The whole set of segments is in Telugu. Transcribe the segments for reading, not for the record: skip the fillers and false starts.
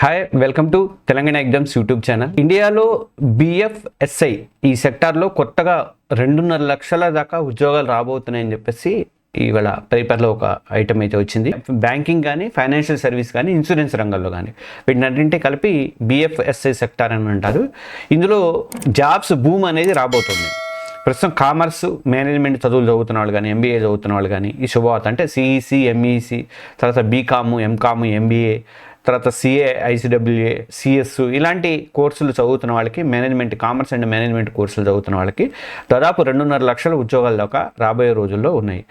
Hi, welcome to Telangana exams YouTube channel. ఇండియాలో BFSI ఈ సెక్టార్లో కొత్తగా 2.5 లక్షల దాకా ఉద్యోగాలు రాబోతున్నాయని చెప్పేసి ఇవాళ పేపర్లో ఒక ఐటమ్ అయితే వచ్చింది. బ్యాంకింగ్ కానీ, ఫైనాన్షియల్ సర్వీస్ కానీ, ఇన్సూరెన్స్ రంగంలో కానీ వీటినన్నింటి కలిపి BFSI సెక్టార్ అని అంటారు. ఇందులో జాబ్స్ బూమ్ అనేది రాబోతుంది. ప్రస్తుతం కామర్స్, మేనేజ్మెంట్ చదువులు చదువుతున్న వాళ్ళు కానీ, MBA చదువుతున్న వాళ్ళు కానీ ఈ శుభవార్త అంటే CEC, MEC, తర్వాత BCom, MCom, MBA, తర్వాత CA, ICWA, CS ఇలాంటి కోర్సులు చదువుతున్న వాళ్ళకి, మేనేజ్మెంట్, కామర్స్ అండ్ మేనేజ్మెంట్ కోర్సులు చదువుతున్న వాళ్ళకి దాదాపు 2.5 లక్షల ఉద్యోగాల దాకా రాబోయే రోజుల్లో ఉన్నాయి.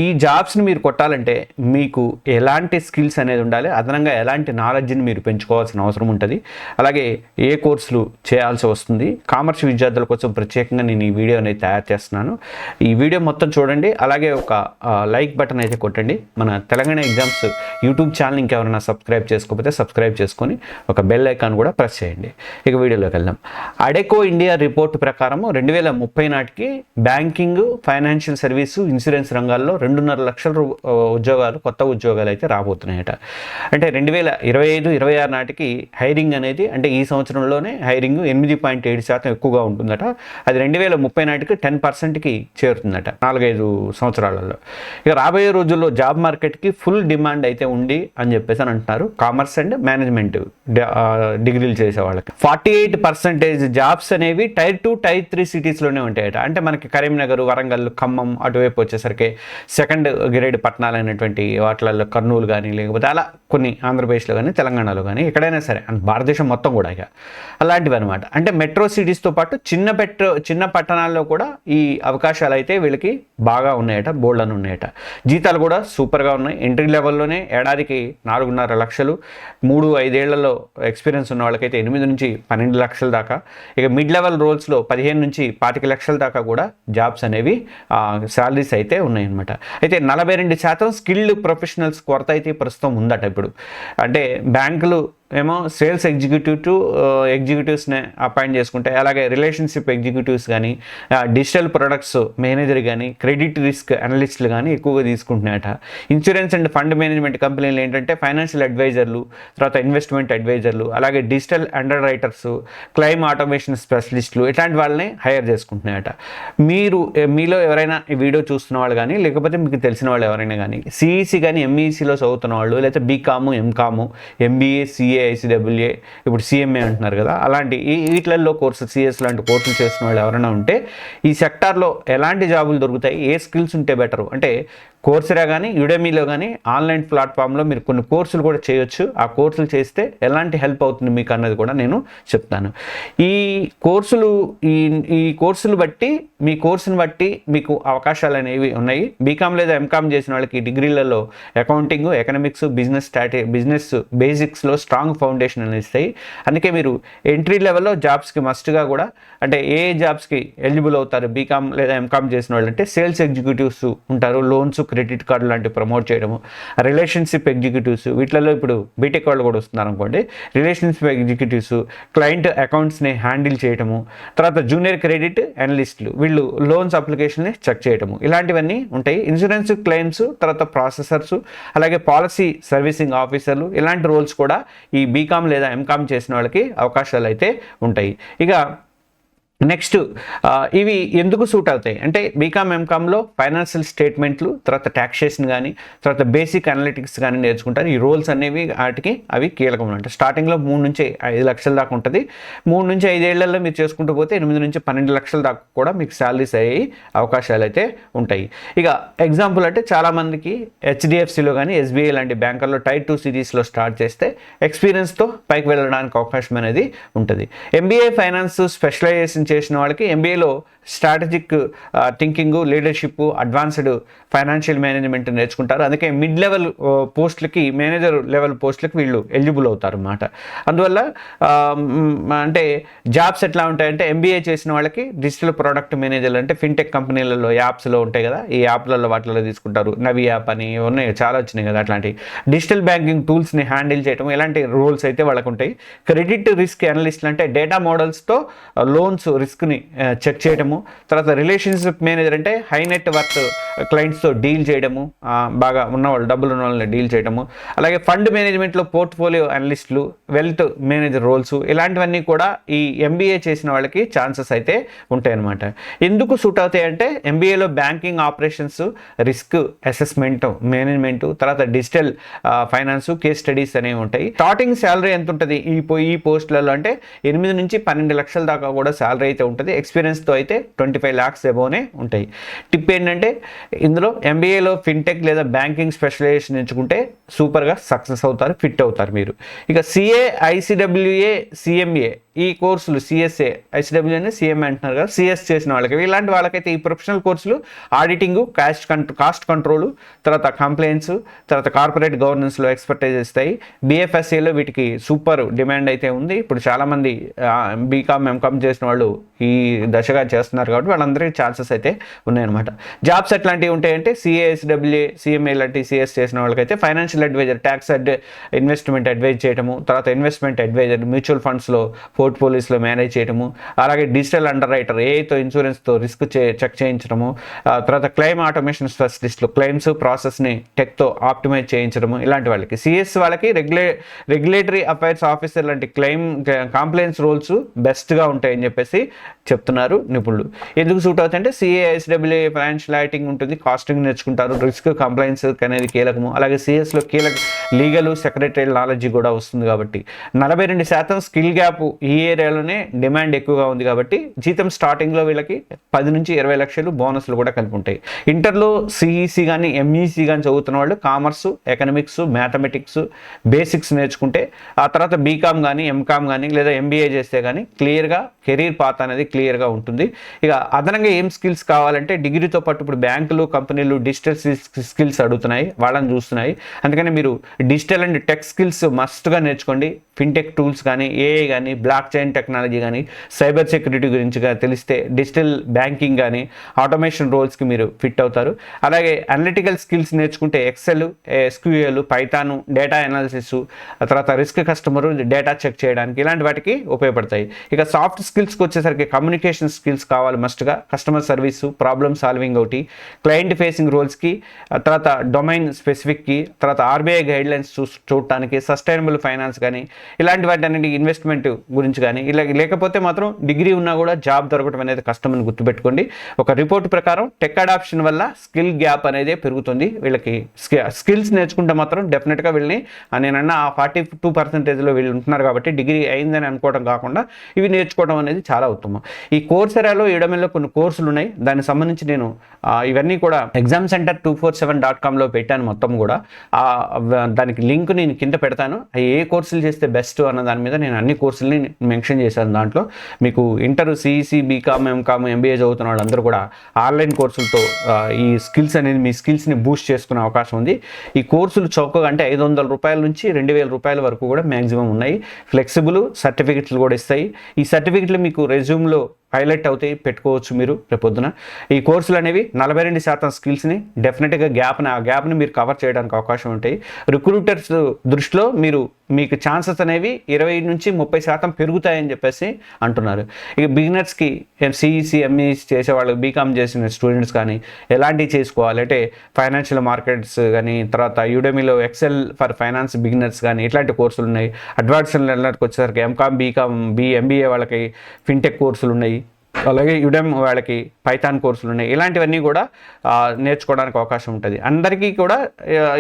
ఈ జాబ్స్ని మీరు కొట్టాలంటే మీకు ఎలాంటి స్కిల్స్ అనేది ఉండాలి, అదనంగా ఎలాంటి నాలెడ్జ్ని మీరు పెంచుకోవాల్సిన అవసరం ఉంటుంది, అలాగే ఏ కోర్సులు చేయాల్సి వస్తుంది. కామర్స్ విద్యార్థుల కోసం ప్రత్యేకంగా నేను ఈ వీడియో అనేది తయారు చేస్తున్నాను. ఈ వీడియో మొత్తం చూడండి, అలాగే ఒక లైక్ బటన్ అయితే కొట్టండి. మన తెలంగాణ ఎగ్జామ్స్ యూట్యూబ్ ఛానల్ ఇంకెవరైనా సబ్స్క్రైబ్ చేసుకోకపోతే సబ్స్క్రైబ్ చేసుకొని ఒక బెల్ ఐకాన్ కూడా ప్రెస్ చేయండి. ఇక వీడియోలోకి వెళ్దాం. అడెకో ఇండియా రిపోర్ట్ ప్రకారం 2030 నాటికి బ్యాంకింగ్, ఫైనాన్షియల్ సర్వీసు, ఇన్సూరెన్స్ రంగాల్లో 2.5 లక్షల ఉద్యోగాలు, కొత్త ఉద్యోగాలు అయితే రాబోతున్నాయట. అంటే 2025-26 నాటికి హైరింగ్ అనేది, అంటే ఈ సంవత్సరంలోనే హైరింగ్ 8.7% ఎక్కువగా ఉంటుందట. అది 2030 నాటికి 10%కి చేరుతుందట, 4-5 సంవత్సరాలలో. ఇక రాబోయే రోజుల్లో జాబ్ మార్కెట్కి ఫుల్ డిమాండ్ అయితే ఉంది అని చెప్పేసి అని అంటున్నారు. కామర్స్ అండ్ మేనేజ్మెంట్ డిగ్రీలు చేసే వాళ్ళకి 48% జాబ్స్ అనేవి Tier 2, Tier 3 సిటీస్లోనే ఉంటాయట. అంటే మనకి కరీంనగర్, వరంగల్, ఖమ్మం అటువైపు వచ్చేసరికి సెకండ్ గ్రేడ్ పట్టణాలు అయినటువంటి వాటిలలో కర్నూలు కానీ, లేకపోతే అలా కొన్ని ఆంధ్రప్రదేశ్లో కానీ, తెలంగాణలో కానీ, ఎక్కడైనా సరే భారతదేశం మొత్తం కూడా ఇక అలాంటివి అనమాట. అంటే మెట్రో సిటీస్తో పాటు చిన్న పట్టణాల్లో కూడా ఈ అవకాశాలు అయితే వీళ్ళకి బాగా ఉన్నాయట, బోల్డ్ అని ఉన్నాయట. జీతాలు కూడా సూపర్గా ఉన్నాయి. ఎంట్రీ లెవెల్లోనే ఏడాదికి 4.5 లక్షలు, 3-5 ఏళ్లలో ఎక్స్పీరియన్స్ ఉన్న వాళ్ళకైతే 8-12 లక్షల దాకా, ఇక మిడ్ లెవెల్ రోల్స్లో 15-25 లక్షల దాకా కూడా జాబ్స్ అనేవి శాలరీస్ అయితే ఉన్నాయన్నమాట. అయితే 42% స్కిల్డ్ ప్రొఫెషనల్స్ కొరత అయితే ప్రస్తుతం ఉందట ఇప్పుడు. అంటే బ్యాంకులు ఏమో సేల్స్ ఎగ్జిక్యూటివ్స్ని అపాయింట్ చేసుకుంటాయి, అలాగే రిలేషన్షిప్ ఎగ్జిక్యూటివ్స్ కానీ, డిజిటల్ ప్రొడక్ట్స్ మేనేజర్ కానీ, క్రెడిట్ రిస్క్ అనలిస్టులు కానీ ఎక్కువగా తీసుకుంటున్నాయట. ఇన్సూరెన్స్ అండ్ ఫండ్ మేనేజ్మెంట్ కంపెనీలు ఏంటంటే ఫైనాన్షియల్ అడ్వైజర్లు, తర్వాత ఇన్వెస్ట్మెంట్ అడ్వైజర్లు, అలాగే digital underwriters, claim automation స్పెషలిస్టులు ఇట్లాంటి వాళ్ళని హైర్ చేసుకుంటున్నాయట. మీలో ఎవరైనా ఈ వీడియో చూస్తున్న వాళ్ళు కానీ, లేకపోతే మీకు తెలిసిన వాళ్ళు ఎవరైనా కానీ CEC కానీ, MECలో చదువుతున్న వాళ్ళు, లేకపోతే BCom, MCom, MBA, CA, ICWA, ఇప్పుడు CMA అంటున్నారు కదా, అలాంటి వీటిలలో కోర్సు, CS లాంటి కోర్సులు చేస్తున్న వాళ్ళు ఎవరైనా ఉంటే ఈ సెక్టార్లో ఎలాంటి జాబులు దొరుకుతాయి, ఏ స్కిల్స్ ఉంటే బెటరు అంటే కోర్సెరా కానీ, యుడెమీలో కానీ ఆన్లైన్ ప్లాట్ఫామ్లో మీరు కొన్ని కోర్సులు కూడా చేయొచ్చు. ఆ కోర్సులు చేస్తే ఎలాంటి హెల్ప్ అవుతుంది మీకు అన్నది కూడా నేను చెప్తాను. ఈ కోర్సులు బట్టి, మీ కోర్సును బట్టి మీకు అవకాశాలు అనేవి ఉన్నాయి. BCom లేదా MCom చేసిన వాళ్ళకి డిగ్రీలలో అకౌంటింగ్, ఎకనామిక్స్, బిజినెస్ బేసిక్స్లో స్ట్రాంగ్ ఫౌండేషన్ అనేది ఇస్తాయి. అందుకే మీరు ఎంట్రీ లెవెల్లో జాబ్స్కి మస్ట్గా కూడా, అంటే ఏ జాబ్స్కి ఎలిజిబుల్ అవుతారు BCom లేదా MCom చేసిన వాళ్ళు అంటే సేల్స్ ఎగ్జిక్యూటివ్స్ ఉంటారు, లోన్స్, క్రెడిట్ కార్డు లాంటివి ప్రమోట్ చేయడము, రిలేషన్షిప్ ఎగ్జిక్యూటివ్స్, వీటిలలో ఇప్పుడు బీటెక్ వాళ్ళు కూడా వస్తున్నారు అనుకోండి, రిలేషన్షిప్ ఎగ్జిక్యూటివ్స్, క్లయింట్ అకౌంట్స్ని హ్యాండిల్ చేయడము, తర్వాత జూనియర్ క్రెడిట్ అనలిస్టులు, వీళ్ళు లోన్స్ అప్లికేషన్ని చెక్ చేయడము, ఇలాంటివన్నీ ఉంటాయి. ఇన్సూరెన్స్ క్లెయిమ్స్, తర్వాత ప్రాసెసర్స్, అలాగే పాలసీ సర్వీసింగ్ ఆఫీసర్లు, ఇలాంటి రోల్స్ కూడా ఈ BCom లేదా MCom చేసిన వాళ్ళకి అవకాశాలు అయితే ఉంటాయి. ఇక నెక్స్ట్ ఇవి ఎందుకు సూట్ అవుతాయి అంటే BCom, MComలో ఫైనాన్షియల్ స్టేట్మెంట్లు, తర్వాత ట్యాక్సేషన్ కానీ, తర్వాత బేసిక్ అనలిటిక్స్ కానీ నేర్చుకుంటారు. ఈ రోల్స్ అనేవి అవి కీలకం అంటే స్టార్టింగ్లో 3-5 లక్షల దాకా ఉంటుంది. 3-5 ఏళ్లలో మీరు చేసుకుంటూ పోతే 8-12 లక్షల దాకా కూడా మీకు శాలరీస్ అయ్యే అవకాశాలు అయితే ఉంటాయి. ఇక ఎగ్జాంపుల్ అంటే చాలామందికి HDFCలో కానీ, SBI లాంటి బ్యాంకుల్లో Tier 2 సిటీస్లో స్టార్ట్ చేస్తే ఎక్స్పీరియన్స్తో పైకి వెళ్ళడానికి అవకాశం అనేది ఉంటుంది. MBA ఫైనాన్స్ స్పెషలైజేషన్ చేసిన వాళ్ళకి MBAలో strategic thinking, leadership, advanced financial management నేర్చుకుంటారు. అందుకే మిడ్ లెవెల్ పోస్టులకి, మేనేజర్ లెవెల్ పోస్టులకి వీళ్ళు ఎలిజిబుల్ అవుతారు అన్నమాట. అందువల్ల అంటే జాబ్స్ ఎట్లా ఉంటాయంటే MBA చేసిన వాళ్ళకి డిజిటల్ ప్రోడక్ట్ మేనేజర్లు, అంటే ఫిన్టెక్ కంపెనీలలో యాప్స్లో ఉంటాయి కదా, ఈ యాప్లలో వాటిలో తీసుకుంటారు. నవి యాప్ అని ఉన్నాయి, చాలా వచ్చినాయి కదా, అట్లాంటి డిజిటల్ బ్యాంకింగ్ టూల్స్ని హ్యాండిల్ చేయడం, ఇలాంటి రోల్స్ అయితే వాళ్ళకు ఉంటాయి. క్రెడిట్ రిస్క్ అనలిస్టులు అంటే డేటా మోడల్స్తో లోన్స్ రిస్క్ని చెక్ చేయడము, తర్వాత రిలేషన్షిప్ మేనేజర్ అంటే హై నెట్ వర్త్ క్లయింట్స్తో డీల్ చేయడము, బాగా ఉన్నవాళ్ళు డబ్బులు ఉన్న వాళ్ళని డీల్ చేయడము, అలాగే ఫండ్ మేనేజ్మెంట్లో పోర్ట్ఫోలియో అనలిస్టులు, వెల్త్ మేనేజర్ రోల్స్, ఇలాంటివన్నీ కూడా ఈ ఎంబీఏ చేసిన వాళ్ళకి ఛాన్సెస్ అయితే ఉంటాయన్నమాట. ఎందుకు సూట్ అవుతాయి అంటే ఎంబీఏలో banking operations, risk assessment, management, తర్వాత డిజిటల్ ఫైనాన్స్, కేస్ స్టడీస్ అనేవి ఉంటాయి. స్టార్టింగ్ శాలరీ ఎంత ఉంటుంది ఈ పోస్టులలో అంటే 8 నుంచి 12 లక్షల దాకా కూడా శాలరీ అయితే ఉంటుంది. ఎక్స్పీరియన్స్తో అయితే 25 lakhs ఎబోనే ఉంటాయి. టిప్ ఏంటంటే ఇందులో ఎంబీఏలో ఫిన్టెక్ లేదా బ్యాంకింగ్ స్పెషలైజేషన్ ఎంచుకుంటే సూపర్గా సక్సెస్ అవుతారు, ఫిట్ అవుతారు మీరు. ఇక సిఏ, ఐసిడబ్ల్యూఏ, సిఎంఏ ఈ కోర్సులు, సిఎస్ఏ, ఐసిడబ్ల్యూ అని సిఎంఏ అంటున్నారు కదా, సిఎస్ చేసిన వాళ్ళకి, ఇలాంటి వాళ్ళకైతే ఈ ప్రొఫెషనల్ కోర్సులు ఆడిటింగ్, కాస్ట్ కంట్రోల్, తర్వాత కంప్లైన్స్, తర్వాత కార్పొరేట్ గవర్నెన్స్లో ఎక్స్పర్టైజ్ ఇస్తాయి. బిఎఫ్ఎస్ఏలో వీటికి సూపర్ డిమాండ్ అయితే ఉంది. ఇప్పుడు చాలామంది బీకామ్, ఎంకామ్ చేసిన వాళ్ళు ఈ దశగా చేస్తున్నారు కాబట్టి వాళ్ళందరికీ ఛాన్సెస్ అయితే ఉన్నాయన్నమాట. జాబ్స్ ఎట్లాంటివి ఉంటాయంటే సిఏఎస్డబ్ల్యూఏ, సిఎంఏ లాంటి సిఎస్ చేసిన వాళ్ళకైతే financial adviser, tax investment advise చేయడము, తర్వాత ఇన్వెస్ట్మెంట్ అడ్వైజర్, మ్యూచువల్ ఫండ్స్లో పోర్ట్ఫోలియోస్లో మేనేజ్ చేయడము, అలాగే డిజిటల్ అండర్ రైటర్, ఏఐతో ఇన్సూరెన్స్తో రిస్క్ చెక్ చేయించడము, తర్వాత క్లెయిమ్ ఆటోమేషన్ స్పెషలిస్ట్లో క్లెయిమ్స్ ప్రాసెస్ని టెక్తో ఆప్టిమైజ్ చేయించడము, ఇలాంటి వాళ్ళకి. సిఎస్ వాళ్ళకి రెగ్యులేటరీ అఫైర్స్ ఆఫీసర్ లాంటి కాంప్లైన్స్ రోల్స్ బెస్ట్గా ఉంటాయని చెప్పేసి చెప్తున్నారు నిపుణులు. ఎందుకు సూట్ అవుతాయంటే సిఏ, ఐసిడబ్ల్యూఏ ఫైనాన్షియల్ ఐటింగ్ ఉంటుంది, కాస్టింగ్ నేర్చుకుంటారు, రిస్క్ కంప్లైన్స్ అనేది కీలకము, అలాగే సిఎస్లో కీలక లీగల్, సెక్రటరీ నాలెడ్జ్ కూడా వస్తుంది కాబట్టి 42% స్కిల్ గ్యాప్ ఈ ఏరియాలోనే డిమాండ్ ఎక్కువగా ఉంది కాబట్టి జీతం స్టార్టింగ్లో వీళ్ళకి 10 నుంచి 20 లక్షలు బోనస్లు కూడా కలిపి ఉంటాయి. ఇంటర్లో సిఈసి కానీ ఎంఈసి కానీ చదువుతున్న వాళ్ళు కామర్సు, ఎకనామిక్స్, మ్యాథమెటిక్స్ బేసిక్స్ నేర్చుకుంటే ఆ తర్వాత బీకామ్ కానీ, ఎంకామ్ కానీ లేదా ఎంబీఏ చేస్తే కానీ క్లియర్గా కెరీర్ పాత్ అనేది క్లియర్గా ఉంటుంది. ఇక అదనంగా ఏం స్కిల్స్ కావాలంటే డిగ్రీతో పాటు ఇప్పుడు బ్యాంకులు, కంపెనీలు డిజిటల్ స్కిల్స్ అడుగుతున్నాయి, వాళ్ళని చూస్తున్నాయి. అందుకని మీరు డిజిటల్ అండ్ టెక్ స్కిల్స్ మస్ట్గా నేర్చుకోండి. ఫిన్టెక్ టూల్స్ కానీ, ఏఐ కానీ, బ్లాక్ చైన్ టెక్నాలజీ కానీ, సైబర్ సెక్యూరిటీ గురించి తెలిస్తే డిజిటల్ బ్యాంకింగ్ కానీ, ఆటోమేషన్ రోల్స్కి మీరు ఫిట్ అవుతారు. అలాగే అనలిటికల్ స్కిల్స్ నేర్చుకుంటే Excel, SQL, Python, data analysis, తర్వాత రిస్క్ కస్టమర్ డేటా చెక్ చేయడానికి ఇలాంటి వాటికి ఉపయోగపడతాయి. ఇక సాఫ్ట్ స్కిల్స్కి వచ్చేసరికి కమ్యూనికేషన్ స్కిల్స్ కావాలి మస్ట్గా, కస్టమర్ సర్వీసు, ప్రాబ్లమ్ సాల్వింగ్ ఒకటి, క్లయింట్ ఫేసింగ్ రోల్స్కి, తర్వాత డొమైన్ స్పెసిఫిక్కి, తర్వాత ఆర్బీఐ గైడ్లైన్స్ చూడటానికి, సస్టైనబుల్ ఫైనాన్స్ కానీ ఇలాంటి వాటి అన్నింటి ఇన్వెస్ట్మెంట్ గురించి కానీ లేకపోతే మాత్రం డిగ్రీ ఉన్నా కూడా జాబ్ దొరకడం అనేది కష్టమని గుర్తుపెట్టుకోండి. ఒక రిపోర్ట్ ప్రకారం టెక్ అడాప్షన్ వల్ల స్కిల్ గ్యాప్ అనేది పెరుగుతుంది. వీళ్ళకి స్కిల్స్ నేర్చుకుంటే మాత్రం డెఫినెట్గా వీళ్ళని నేనన్న 42%లో వీళ్ళు ఉంటున్నారు కాబట్టి డిగ్రీ అయిందని అనుకోవడం కాకుండా ఇవి నేర్చుకోవడం అనేది చాలా ఉత్తమం. ఈ కోర్సెరాలో యుడెమీలో కొన్ని కోర్సులు ఉన్నాయి, దానికి సంబంధించి నేను ఇవన్నీ కూడా examcenter247.comలో పెట్టాను మొత్తం కూడా. దానికి లింక్ నేను కింద పెడతాను. ఏ కోర్సులు చేస్తే బెస్ట్ అన్న దాని మీద నేను అన్ని కోర్సుల్ని మెన్షన్ చేశాను. దాంట్లో మీకు inter, CEC, BCom, MCom, MBA చదువుతున్న వాళ్ళందరూ కూడా ఆన్లైన్ కోర్సులతో ఈ స్కిల్స్ అనేది మీ స్కిల్స్ని బూస్ట్ చేసుకునే అవకాశం ఉంది. ఈ కోర్సులు చౌకగా అంటే 500 రూపాయల నుంచి 2000 రూపాయల వరకు కూడా మ్యాక్సిమం ఉన్నాయి. ఫ్లెక్సిబుల్ సర్టిఫికెట్లు కూడా ఇస్తాయి. ఈ సర్టిఫికెట్లు మీకు రెజ్యూమ్లో హైలైట్ అవుతాయి, పెట్టుకోవచ్చు మీరు రేపొద్దున. ఈ కోర్సులు అనేవి 42% స్కిల్స్ని డెఫినెట్గా ఆ గ్యాప్ని మీరు కవర్ చేయడానికి అవకాశం ఉంటాయి. రిక్రూటర్స్ దృష్టిలో మీకు ఛాన్సెస్ అనేవి 20 నుంచి 30% పెరుగుతాయని చెప్పేసి అంటున్నారు. ఇక బిగినర్స్కి సిఈసి, ఎంఈసి చేసే వాళ్ళకి, బీకామ్ చేసిన స్టూడెంట్స్ కానీ ఎలాంటివి చేసుకోవాలి అంటే ఫైనాన్షియల్ మార్కెట్స్ కానీ, తర్వాత యుడెమీలో ఎక్సెల్ ఫర్ ఫైనాన్స్ బిగినర్స్ కానీ ఇట్లాంటి కోర్సులు ఉన్నాయి. అడ్వాన్స్డ్ లెర్నర్కి వచ్చేసరికి ఎంకామ్, బీకామ్, ఎంబీఏ వాళ్ళకి ఫిన్టెక్ కోర్సులు ఉన్నాయి. అలాగే యుడెమ్ వాళ్ళకి పైథాన్ కోర్సులు ఉన్నాయి. ఇలాంటివన్నీ కూడా నేర్చుకోవడానికి అవకాశం ఉంటుంది. అందరికీ కూడా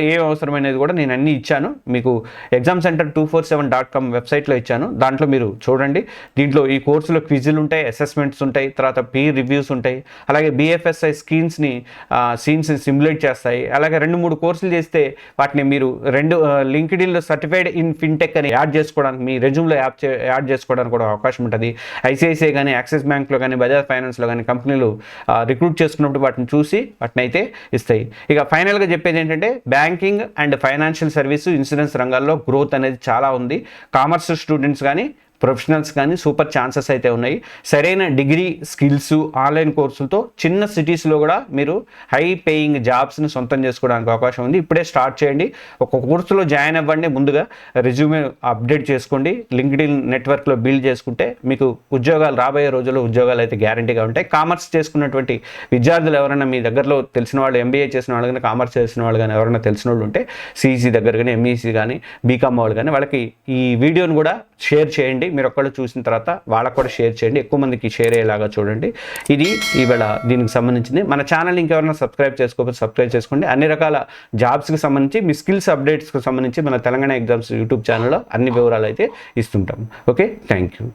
ఏం అవసరమైనది కూడా నేను అన్నీ ఇచ్చాను మీకు. examcenter247.com వెబ్సైట్లో ఇచ్చాను, దాంట్లో మీరు చూడండి. దీంట్లో ఈ కోర్సులో క్విజులు ఉంటాయి, అసెస్మెంట్స్ ఉంటాయి, తర్వాత పీర్ రివ్యూస్ ఉంటాయి. అలాగే బిఎఫ్ఎస్ఐ సీన్స్ని సిమ్యులేట్ చేస్తాయి. అలాగే 2-3 కోర్సులు చేస్తే వాటిని మీరు లింక్డ్ఇన్లో సర్టిఫైడ్ ఇన్ ఫిన్టెక్ అని యాడ్ చేసుకోవడానికి, మీ రెజ్యూమ్లో యాడ్ చేసుకోవడానికి కూడా అవకాశం ఉంటుంది. ఐసిఐసిఐ కానీ, యాక్సిస్ బ్యాంక్లో కానీ, బజాజ్ ఫైనాన్స్లో కానీ కంపెనీలు రిక్రూట్ చేసుకున్నప్పుడు వాటిని చూసి వాటిని అయితే ఇస్తాయి. ఇక ఫైనల్గా చెప్పేది ఏంటంటే banking and financial service, insurance రంగాల్లో గ్రోత్ అనేది చాలా ఉంది. కామర్స్ స్టూడెంట్స్ కానీ ప్రొఫెషనల్స్ కానీ సూపర్ ఛాన్సెస్ అయితే ఉన్నాయి. సరైన డిగ్రీ స్కిల్స్ ఆన్లైన్ కోర్సులతో చిన్న సిటీస్లో కూడా మీరు హై పేయింగ్ జాబ్స్ని సొంతం చేసుకోవడానికి అవకాశం ఉంది. ఇప్పుడే స్టార్ట్ చేయండి, ఒక కోర్సులో జాయిన్ అవ్వండి, ముందుగా రెజ్యూమే అప్డేట్ చేసుకోండి, లింక్డ్ఇన్ నెట్వర్క్లో బిల్డ్ చేసుకుంటే మీకు ఉద్యోగాలు రాబోయే రోజుల్లో ఉద్యోగాలు అయితే గ్యారంటీగా ఉంటాయి. కామర్స్ చేసుకున్నటువంటి విద్యార్థులు ఎవరైనా మీ దగ్గరలో తెలిసిన వాళ్ళు, ఎంబీఏ చేసిన వాళ్ళు కానీ కామర్స్ చేసిన వాళ్ళు కానీ ఎవరైనా తెలిసిన వాళ్ళు ఉంటే సిఈసి దగ్గర కానీ ఎంఈసి కానీ బీకామ్ వాళ్ళు కానీ వాళ్ళకి ఈ వీడియోని కూడా షేర్ చేయండి. మీరు ఒక్కళ్ళు చూసిన తర్వాత వాళ్ళకు కూడా షేర్ చేయండి, ఎక్కువ మందికి షేర్ అయ్యేలాగా చూడండి. ఇది ఈవేళ దీనికి సంబంధించింది. మన ఛానల్ ఇంకెవరైనా సబ్స్క్రైబ్ చేసుకోకపోతే సబ్స్క్రైబ్ చేసుకోండి. అన్ని రకాల జాబ్స్కి సంబంధించి మీ స్కిల్స్ అప్డేట్స్కి సంబంధించి మన తెలంగాణ ఎగ్జామ్స్ యూట్యూబ్ ఛానల్లో అన్ని వివరాలు అయితే ఇస్తుంటాం. Okay, thank you.